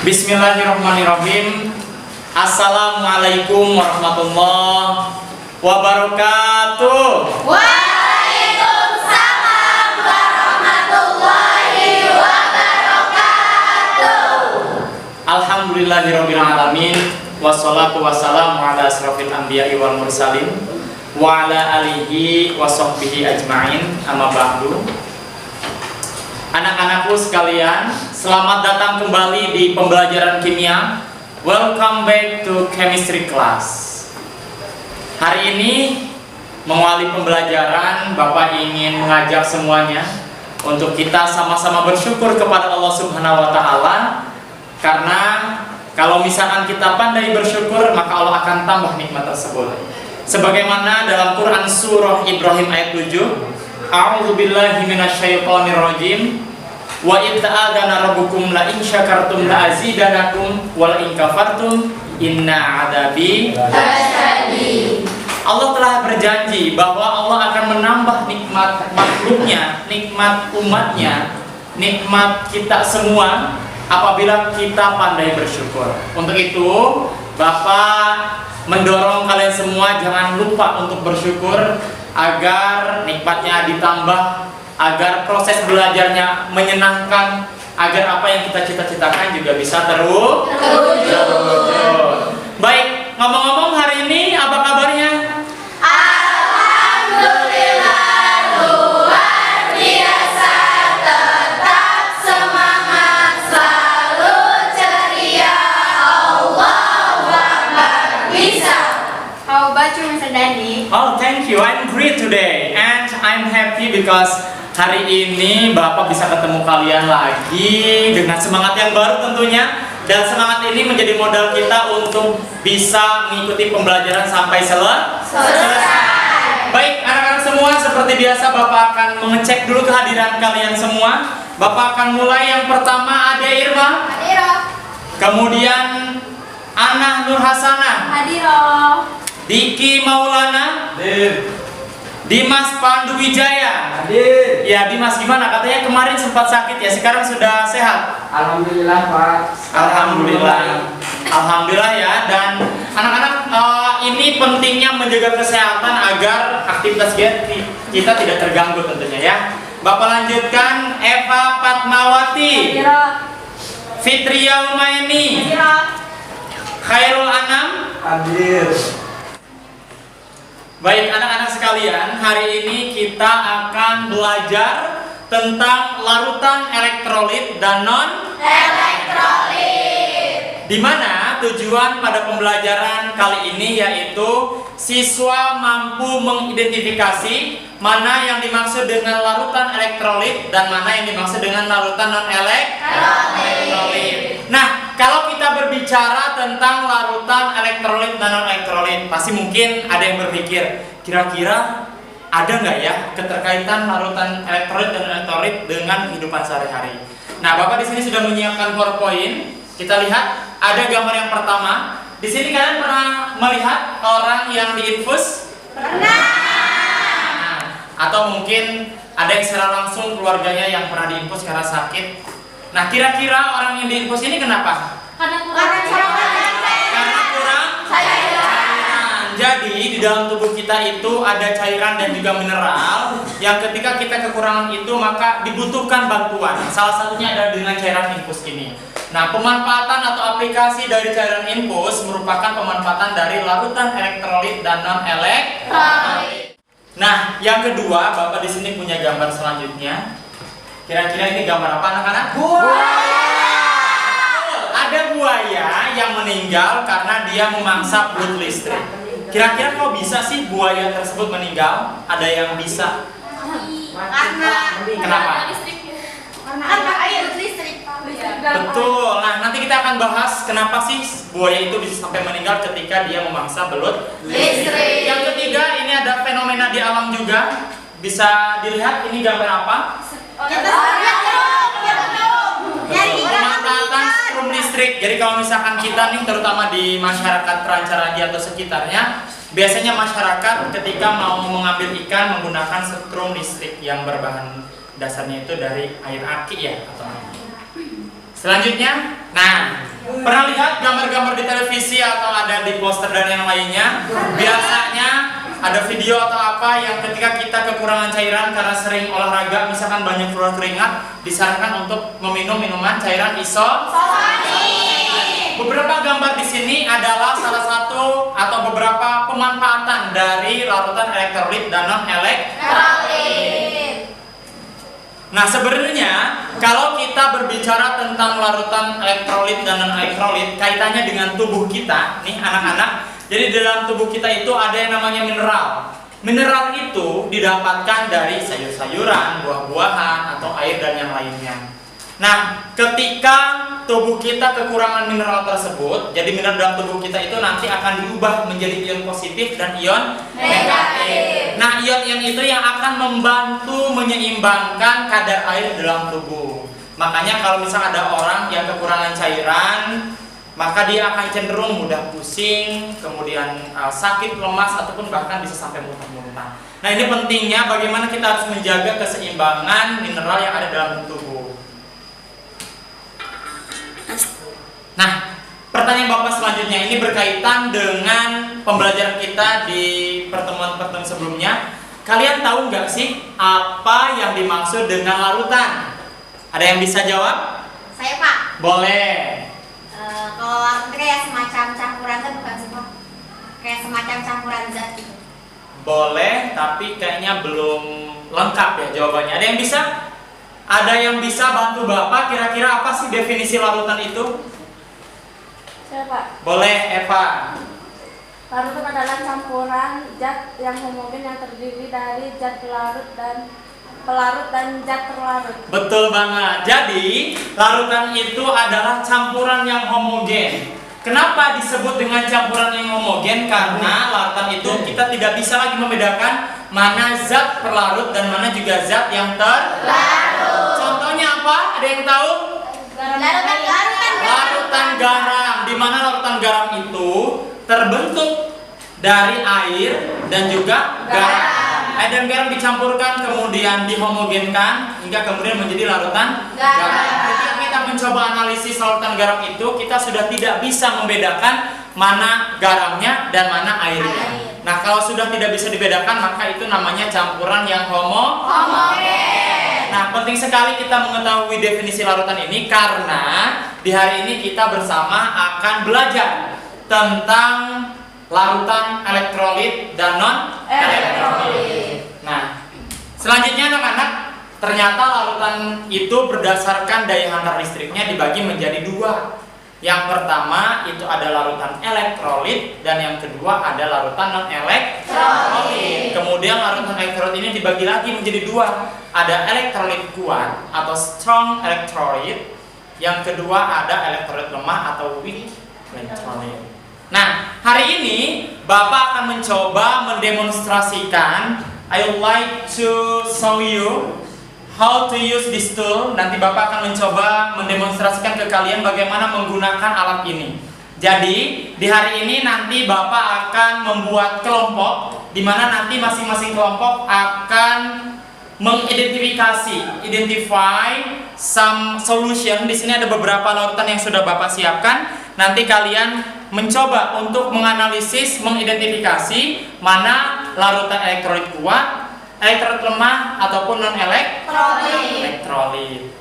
Bismillahirrahmanirrahim. Assalamualaikum warahmatullahi wabarakatuh. Waalaikumsalam warahmatullahi wabarakatuh. Alhamdulillahirabbil alamin. Wassalatu wassalamu ala asrofil anbiya'i wal mursalin wa ala alihi wa sahbihi ajma'in. Amma ba'du. Anak-anakku sekalian, selamat datang kembali di pembelajaran kimia. Welcome back to chemistry class. Hari ini mengawali pembelajaran, Bapak ingin mengajak semuanya untuk kita sama-sama bersyukur kepada Allah Subhanahu wa taala, karena kalau misalkan kita pandai bersyukur, maka Allah akan tambah nikmat tersebut. Sebagaimana dalam Quran surah Ibrahim ayat 7, A'udzubillahi minasyaitonirrajim. Wa idza adana rabbukum la in syakartum la azidanakum wa la in kafartum inna adabi lasyadid. Allah telah berjanji bahwa Allah akan menambah nikmat makhluknya, nikmat umatnya, nikmat kita semua apabila kita pandai bersyukur. Untuk itu, Bapak mendorong kalian semua jangan lupa untuk bersyukur agar nikmatnya ditambah, agar proses belajarnya menyenangkan, agar apa yang kita cita-citakan juga bisa terwujud. Baik, ngomong-ngomong hari ini apa kabarnya? Alhamdulillah luar biasa, tetap semangat, selalu ceria. Allahu Akbar, bisa. How about you, Mr. Danny? Oh, thank you. I'm great today and I'm happy because hari ini Bapak bisa ketemu kalian lagi dengan semangat yang baru tentunya, dan semangat ini menjadi modal kita untuk bisa mengikuti pembelajaran sampai selesai. Baik, anak-anak semua, seperti biasa Bapak akan mengecek dulu kehadiran kalian semua. Bapak akan mulai. Yang pertama ada Irma, Hadiro. kemudian Ana Nur Hasanah, Hadiro. Diki Maulana, Dimas Pandu Wijaya. Hadir. Ya, Dimas gimana? Katanya kemarin sempat sakit ya, sekarang sudah sehat? Alhamdulillah, Pak. Alhamdulillah. Alhamdulillah ya. Dan anak-anak, ini pentingnya menjaga kesehatan agar aktivitas kita tidak terganggu tentunya ya. Bapak lanjutkan. Eva Fatmawati, Hadiro. Fitria Umaini, Hadiro. Khairul Anam. Hadir. Baik anak-anak sekalian, hari ini kita akan belajar tentang larutan elektrolit dan non Elektrolit. di mana tujuan pada pembelajaran kali ini yaitu siswa mampu mengidentifikasi mana yang dimaksud dengan larutan elektrolit dan mana yang dimaksud dengan larutan non elektrolit. Nah, kalau kita berbicara tentang larutan elektrolit dan non elektrolit, pasti mungkin ada yang berpikir, kira-kira ada nggak ya keterkaitan larutan elektrolit dan non elektrolit dengan kehidupan sehari-hari? Nah, Bapak di sini sudah menyiapkan PowerPoint. Kita lihat ada gambar yang pertama. Di sini kalian pernah melihat orang yang diinfus? Pernah. Atau mungkin ada yang secara langsung keluarganya yang pernah diinfus karena sakit. Nah, kira-kira orang yang diinfus ini kenapa? Karena kurang Karena kurang cairan. Jadi di dalam tubuh kita itu ada cairan dan juga mineral yang ketika kita kekurangan itu maka dibutuhkan bantuan. Salah satunya adalah dengan cairan infus ini. Nah, pemanfaatan atau aplikasi dari cairan infus merupakan pemanfaatan dari larutan elektrolit dan non elektrolit. Nah, yang kedua, Bapak di sini punya gambar selanjutnya. Kira-kira ini gambar apa, anak-anak? Buaya. Ada buaya yang meninggal karena dia memangsa belut listrik. Kira-kira kok bisa sih buaya tersebut meninggal? Ada yang bisa? Kenapa? Karena air listrik. Betul. Nah, nanti kita akan bahas kenapa sih buaya itu bisa sampai meninggal ketika dia memangsa belut Listrik. Yang ketiga, ini ada fenomena di alam juga. Bisa dilihat ini gambar apa? Pemanfaatan strum listrik. Jadi kalau misalkan kita nih, terutama di masyarakat Perancaragi atau sekitarnya, biasanya masyarakat ketika mau mengambil ikan menggunakan strum listrik yang berbahan dasarnya itu dari air aki ya atau selanjutnya. Nah, Pernah lihat gambar-gambar di televisi atau ada di poster dan yang lainnya? Biasanya ada video atau apa yang ketika kita kekurangan cairan karena sering olahraga, misalkan banyak keluar keringat, disarankan untuk meminum minuman cairan Beberapa gambar di sini adalah salah satu atau beberapa pemanfaatan dari larutan elektrolit dan non elektrolit. Nah, sebenarnya kalau kita berbicara tentang larutan elektrolit dan non elektrolit, kaitannya dengan tubuh kita, nih anak-anak. Jadi dalam tubuh kita itu ada yang namanya mineral. Mineral itu didapatkan dari sayur-sayuran, buah-buahan, atau air dan yang lainnya. Nah, ketika tubuh kita kekurangan mineral tersebut, jadi mineral dalam tubuh kita itu nanti akan diubah menjadi ion positif dan ion negatif. Nah, ion-ion itu yang akan membantu menyeimbangkan kadar air dalam tubuh. Makanya kalau misal ada orang yang kekurangan cairan, maka dia akan cenderung mudah pusing, kemudian sakit, lemas, ataupun bahkan bisa sampai muntah-muntah. Nah, ini pentingnya bagaimana kita harus menjaga keseimbangan mineral yang ada dalam tubuh. Nah, pertanyaan Bapak selanjutnya ini berkaitan dengan pembelajaran kita di pertemuan-pertemuan sebelumnya. Kalian tahu nggak sih apa yang dimaksud dengan larutan? Ada yang bisa jawab? Saya Pak. Boleh. Kalau larutan kayak semacam campuran zat bukan sih Pak? Kayak semacam campuran zat gitu. Boleh, tapi kayaknya belum lengkap ya jawabannya. Ada yang bisa? Ada yang bisa bantu Bapak kira-kira apa sih definisi larutan itu? Saya Pak. Boleh, Eva. Larutan adalah campuran zat yang homogen yang terdiri dari zat pelarut dan zat terlarut. Betul banget. Jadi, larutan itu adalah campuran yang homogen. Kenapa disebut dengan campuran yang homogen? Karena larutan itu kita tidak bisa lagi membedakan mana zat pelarut dan mana juga zat yang terlarut. Contohnya apa? Ada yang tahu? Larutan garam. Di mana larutan garam itu terbentuk dari air dan juga garam. Air dan garam dicampurkan kemudian dihomogenkan hingga kemudian menjadi larutan garam. Ketika kita mencoba analisis larutan garam itu, kita sudah tidak bisa membedakan mana garamnya dan mana airnya. Nah, kalau sudah tidak bisa dibedakan, maka itu namanya campuran yang homogen. Nah, penting sekali kita mengetahui definisi larutan ini karena di hari ini kita bersama akan belajar tentang larutan elektrolit dan non elektrolit. Nah, selanjutnya anak-anak, ternyata larutan itu berdasarkan daya hantar listriknya dibagi menjadi dua. Yang pertama itu ada larutan elektrolit dan yang kedua ada larutan non elektrolit. Kemudian larutan elektrolit ini dibagi lagi menjadi dua. Ada elektrolit kuat atau strong electrolyte. Yang kedua ada elektrolit lemah atau weak electrolyte. Nah, hari ini Bapak akan mencoba mendemonstrasikan. I would like to show you how to use this tool. Nanti Bapak akan mencoba mendemonstrasikan ke kalian bagaimana menggunakan alat ini. Jadi, di hari ini nanti Bapak akan membuat kelompok di mana nanti masing-masing kelompok akan identify some solution. Di sini ada beberapa larutan yang sudah Bapak siapkan. Nanti kalian mencoba untuk menganalisis, mengidentifikasi mana larutan elektrolit kuat, elektrolit lemah ataupun non elektrolit.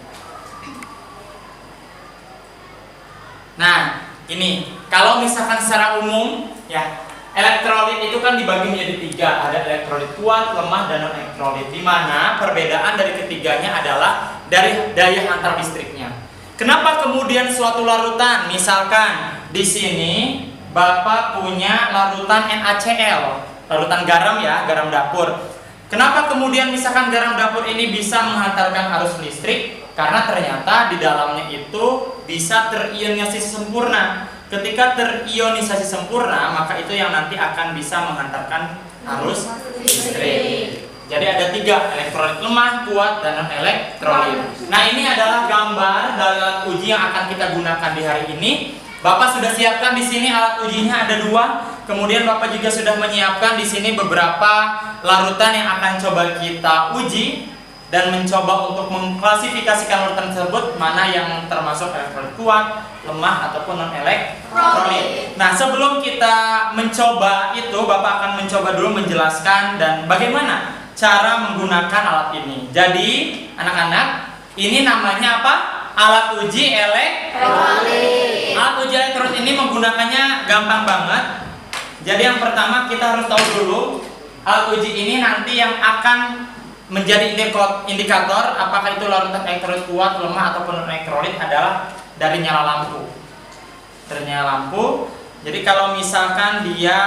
Nah, ini kalau misalkan secara umum ya, elektrolit itu kan dibagi menjadi tiga, ada elektrolit kuat, lemah, dan non elektrolit. Di mana perbedaan dari ketiganya adalah dari daya hantar listriknya. Kenapa kemudian suatu larutan, misalkan di sini Bapak punya larutan NaCl, larutan garam ya, garam dapur. Kenapa kemudian misalkan garam dapur ini bisa menghantarkan arus listrik? Karena ternyata di dalamnya itu bisa terionisasi sempurna. Ketika terionisasi sempurna, maka itu yang nanti akan bisa menghantarkan arus listrik. Jadi ada tiga, elektrolit lemah, kuat, dan non elektrolit. Nah, ini adalah gambar dari alat uji yang akan kita gunakan di hari ini. Bapak sudah siapkan di sini alat ujinya ada dua. Kemudian Bapak juga sudah menyiapkan di sini beberapa larutan yang akan coba kita uji. dan mencoba untuk mengklasifikasikan larutan tersebut mana yang termasuk elektrolit kuat, lemah ataupun non elektrolit. Nah, sebelum kita mencoba itu, Bapak akan mencoba dulu menjelaskan dan bagaimana cara menggunakan alat ini. Jadi, anak-anak, ini namanya apa? Alat uji elektrolit. Alat uji elektrolit ini menggunakannya gampang banget. Jadi yang pertama kita harus tahu dulu alat uji ini nanti yang akan menjadi indikator apakah itu larutan elektrolit kuat, lemah ataupun non elektrolit adalah dari nyala lampu. Dari nyala lampu. Jadi kalau misalkan dia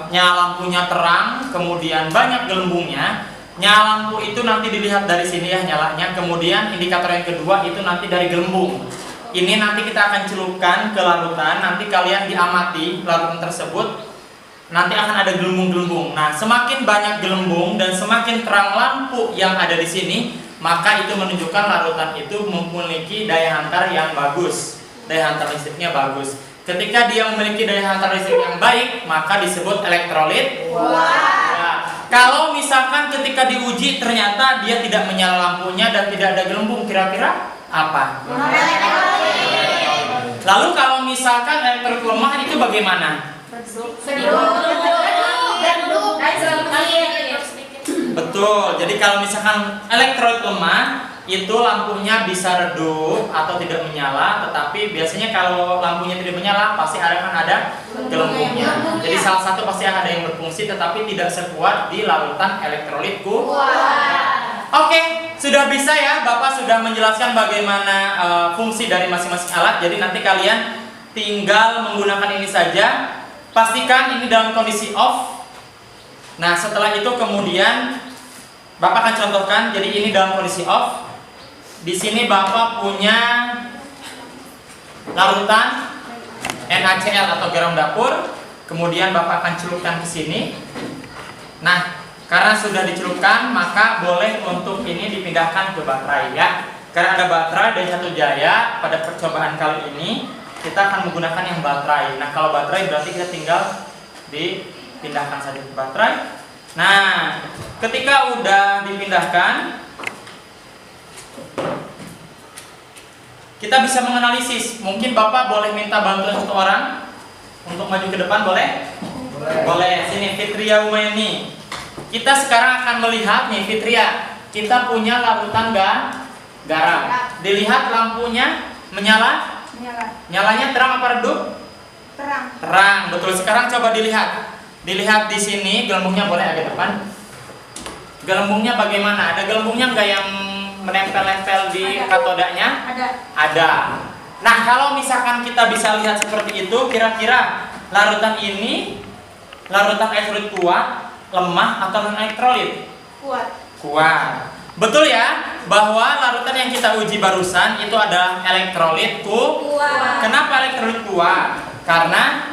nyala lampunya terang, kemudian banyak gelembungnya, nyala lampu itu nanti dilihat dari sini ya nyalanya. Kemudian indikator yang kedua itu nanti dari gelembung. Ini nanti kita akan celupkan ke larutan. Nanti kalian diamati larutan tersebut. Nanti akan ada gelembung-gelembung. Nah, semakin banyak gelembung dan semakin terang lampu yang ada di sini, maka itu menunjukkan larutan itu memiliki daya hantar yang bagus. Daya hantar listriknya bagus. Ketika dia memiliki daya hantar listrik yang baik, maka disebut elektrolit. Ya. Kalau misalkan ketika diuji ternyata dia tidak menyala lampunya dan tidak ada gelembung, kira-kira apa? Lalu kalau misalkan elektrolit lemah itu bagaimana? Betul. Jadi kalau misalkan elektrolit lemah itu lampunya bisa redup atau tidak menyala, tetapi biasanya kalau lampunya tidak menyala pasti akan ada gelembungnya. Jadi salah satu pasti ada yang berfungsi tetapi tidak sekuat di larutan elektrolit kuat. Oke, sudah bisa ya, Bapak sudah menjelaskan bagaimana fungsi dari masing-masing alat. Jadi nanti kalian tinggal menggunakan ini saja. Pastikan ini dalam kondisi off. Nah, setelah itu kemudian Bapak akan contohkan. Jadi ini dalam kondisi off. Di sini Bapak punya larutan NaCl atau garam dapur. Kemudian Bapak akan celupkan ke sini. Nah, karena sudah dicelupkan, maka boleh untuk ini dipindahkan ke baterai ya. Karena ada baterai dari Satu Jaya pada percobaan kali ini. Kita akan menggunakan yang baterai. Nah, kalau baterai berarti kita tinggal dipindahkan saja ke baterai. Nah, ketika udah dipindahkan, kita bisa menganalisis. Mungkin Bapak boleh minta bantuan satu orang untuk maju ke depan, boleh? Boleh. Sini Fitria Umayani. Kita sekarang akan melihat nih Fitria. Kita punya larutan garam. Dilihat lampunya menyala. Nyalanya terang apa redup? Terang, betul. Sekarang coba dilihat. Dilihat di sini gelembungnya boleh agak depan. Gelembungnya bagaimana? Ada gelembungnya enggak yang menempel-nempel di katodanya? Ada. Nah, kalau misalkan kita bisa lihat seperti itu, kira-kira larutan ini larutan elektrolit kuat, lemah atau non elektrolit? Kuat. Betul ya, bahwa larutan yang kita uji barusan itu adalah elektrolit kuat. Kenapa elektrolit kuat? Karena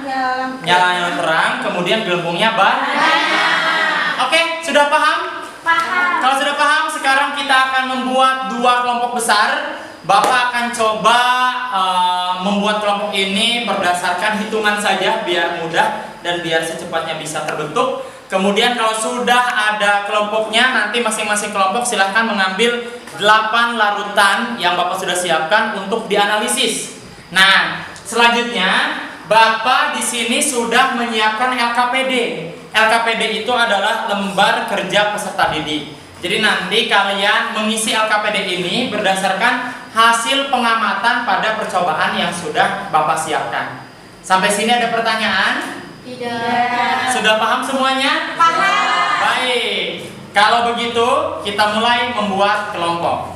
nyalanya terang, kemudian gelembungnya banyak. Oke, sudah paham? Paham. Kalau sudah paham, sekarang kita akan membuat dua kelompok besar. Bapak akan coba membuat kelompok ini berdasarkan hitungan saja biar mudah dan biar secepatnya bisa terbentuk. Kemudian kalau sudah ada kelompoknya, nanti masing-masing kelompok silahkan mengambil 8 larutan yang Bapak sudah siapkan untuk dianalisis. Nah, selanjutnya Bapak di sini sudah menyiapkan LKPD. LKPD itu adalah lembar kerja peserta didik. Jadi nanti kalian mengisi LKPD ini berdasarkan hasil pengamatan pada percobaan yang sudah Bapak siapkan. Sampai sini ada pertanyaan? Tidak. Sudah paham semuanya? Paham. Baik. Kalau begitu, kita mulai membuat kelompok.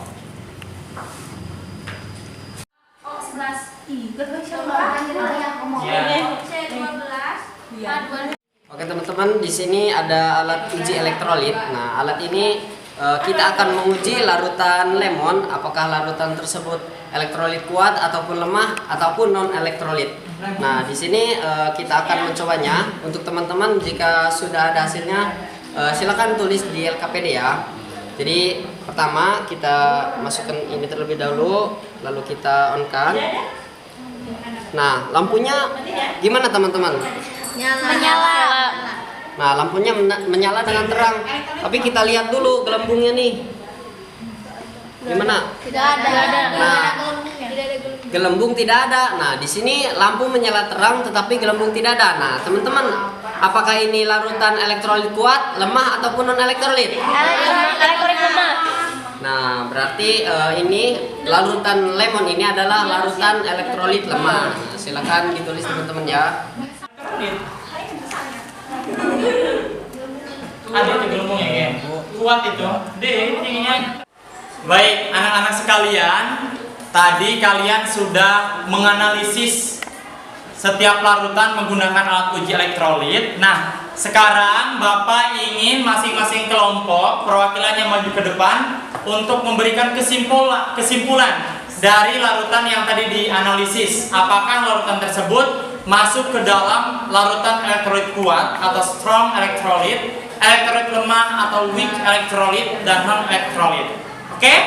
Oke teman-teman, di sini ada alat uji elektrolit. Nah, alat ini kita akan menguji larutan lemon, apakah larutan tersebut elektrolit kuat ataupun lemah ataupun non elektrolit. Nah, di sini kita akan mencobanya. Untuk teman-teman, jika sudah ada hasilnya, silakan tulis di LKPD ya. Jadi pertama kita masukkan ini terlebih dahulu, lalu kita on-kan. Nah, lampunya gimana teman-teman? Menyala. Nah, lampunya menyala dengan terang. Tapi kita lihat dulu gelembungnya nih. Gimana? Tidak ada. Nah, gelembung tidak ada. Nah, di sini lampu menyala terang tetapi gelembung tidak ada. Nah, teman-teman, apakah ini larutan elektrolit kuat, lemah ataupun non elektrolit? Elektrolit lemah. Nah, berarti ini larutan lemon ini adalah larutan elektrolit lemah. Nah, silakan ditulis teman-teman ya. Ada itu gelembungnya ya, kuat itu. Tingginya. Baik, anak-anak sekalian, tadi kalian sudah menganalisis setiap larutan menggunakan alat uji elektrolit. Nah, sekarang Bapak ingin masing-masing kelompok perwakilannya maju ke depan untuk memberikan kesimpulan dari larutan yang tadi dianalisis. Apakah larutan tersebut masuk ke dalam larutan elektrolit kuat atau strong elektrolit, elektrolit lemah atau weak elektrolit, dan non elektrolit. Oke?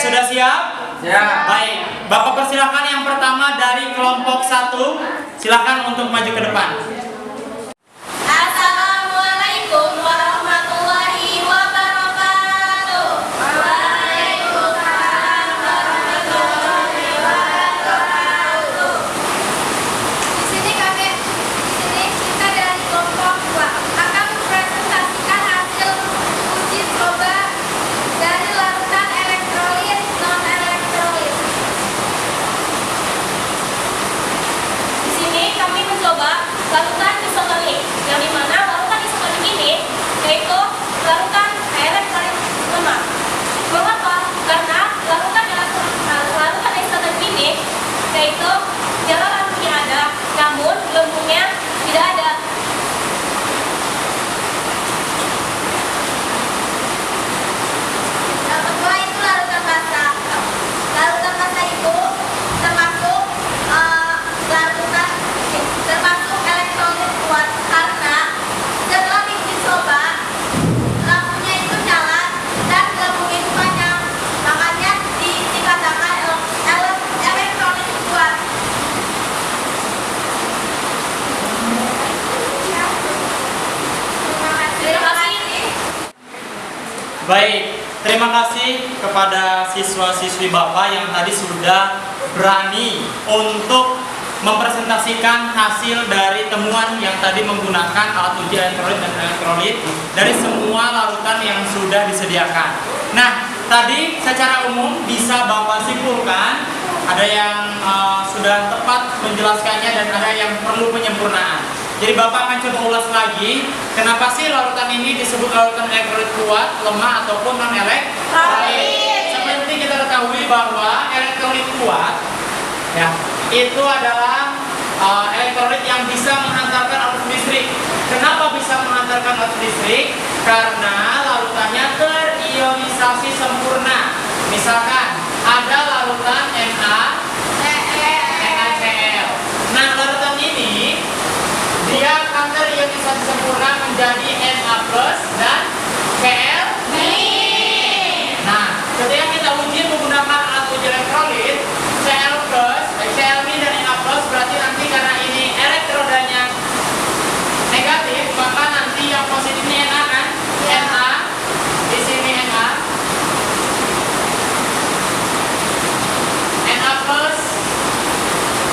Sudah siap? Ya. Baik, Bapak persilakan yang pertama dari kelompok 1. Silakan untuk maju ke depan. Assalamualaikum warahmatullahi wabarakatuh. Waalaikumsalam warahmatullahi wabarakatuh. Di sini kita dari kelompok 2 akan mempresentasikan hasil uji coba dari larutan elektrolit non elektrolit. Di sini kami mencoba larutan isotonik, yang dimana larutan isotonik ini yaitu larutan elektrolit lemah. Mengapa? Karena larutan isotonik ini yaitu jalan lampunya ada, namun gelembungnya tidak ada. Yang kedua itu larutan basah. Larutan basah itu termasuk elektrolit kuat karena setelah diuji coba lampunya itu nyala dan gelembungnya itu panjang, makanya dikatakan elektrolit kuat. Terima kasih. Baik, terima kasih kepada siswa-siswi Bapak yang tadi sudah berani untuk mempresentasikan hasil dari temuan yang tadi menggunakan alat uji elektrolit dan elektrolit dari semua larutan yang sudah disediakan. Nah, tadi secara umum bisa Bapak simpulkan, ada yang sudah tepat menjelaskannya dan ada yang perlu penyempurnaan. Jadi Bapak akan coba ulas lagi, kenapa sih larutan ini disebut larutan elektrolit kuat, lemah, ataupun non elektrolit. Seperti kita ketahui bahwa elektrolit kuat ya, itu adalah elektrolit yang bisa menghantarkan arus listrik. Kenapa bisa menghantarkan arus listrik? Karena larutannya terionisasi sempurna. Misalkan ada larutan NaCl. Nah, larutan ini dia akan terionisasi sempurna menjadi Na+ dan Cl-. Nah, ketika kita uji menggunakan alat uji elektrolit, Cl+, Cl- dan Na+, berarti nanti karena ini elektrodanya negatif, maka nanti yang positifnya Na kan? Na, di sini Na. Na+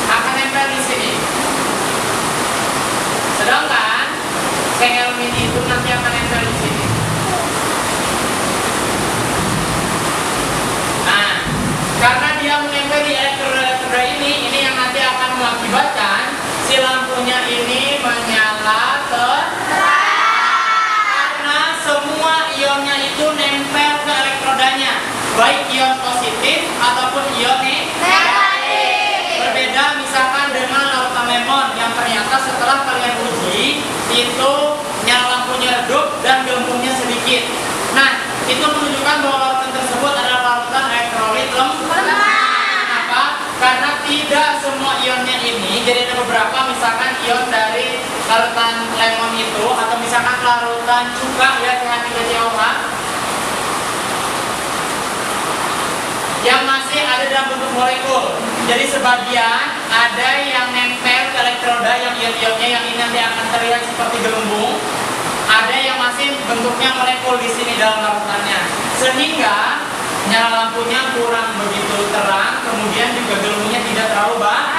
akan nempel di sini. Sedangkan Cl- itu nanti akan nempel di sini. Nah, karena dia menempel di elektroda ini yang nanti akan mengakibatkan si lampunya ini menyala terang. Karena semua ionnya itu nempel ke elektrodanya, baik ion positif ataupun ion negatif. Berbeda misalkan dengan larutan lemon yang ternyata setelah kalian uji itu nyala lampunya redup dan gelembungnya sedikit. Nah, itu menunjukkan bahwa larutan tersebut adalah larutan elektrolit lemah. Kenapa? Karena tidak semua ionnya ini, jadi ada beberapa misalkan ion dari larutan lemon itu, atau misalkan larutan cuka ya, CH3COH yang masih ada dalam bentuk molekul. Jadi sebagian ada yang nempel ke elektroda yang ion-ionnya yang ini nanti akan terlihat seperti gelembung. Ada yang masih bentuknya molekul di sini dalam larutannya. Sehingga nyala lampunya kurang begitu terang, kemudian juga gelembungnya tidak terlalu banyak.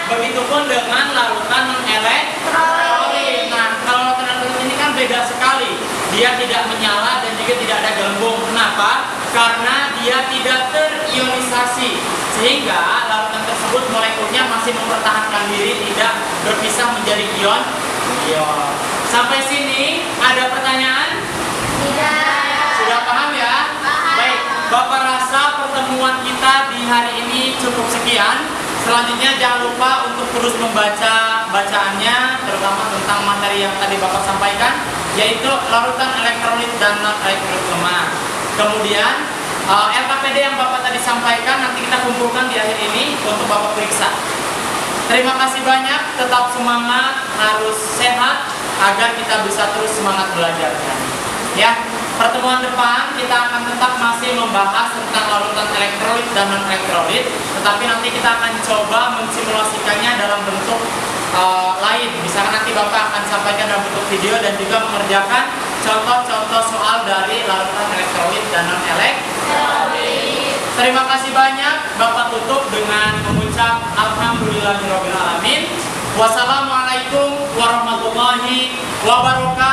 Begitupun dengan larutan elektrolit. Nah, kalau larutan elektrolit ini kan beda sekali. Dia tidak menyala dan juga tidak ada gelembung. Kenapa? Karena dia tidak terionisasi, sehingga larutan tersebut molekulnya masih mempertahankan diri, tidak berpisah menjadi ion. Sampai sini ada pertanyaan? Sudah paham ya? Baik, Bapak rasa pertemuan kita di hari ini cukup sekian. Selanjutnya jangan lupa untuk terus membaca bacaannya, terutama tentang materi yang tadi Bapak sampaikan, yaitu larutan elektrolit dan non elektrolit lemah. Kemudian LKPD yang Bapak tadi sampaikan nanti kita kumpulkan di akhir ini untuk Bapak periksa. Terima kasih banyak, tetap semangat, harus sehat agar kita bisa terus semangat belajarnya. Ya, pertemuan depan kita akan tetap masih membahas tentang larutan elektrolit dan non elektrolit, tetapi nanti kita akan coba mensimulasikannya dalam bentuk lain. Misalkan nanti Bapak akan sampaikan dalam bentuk video dan juga mengerjakan contoh-contoh soal dari larutan elektrolit dan non elektrolit. Terima kasih banyak. Bapak tutup dengan mengucap alhamdulillahirabbil alamin. Wassalamualaikum warahmatullahi wabarakatuh.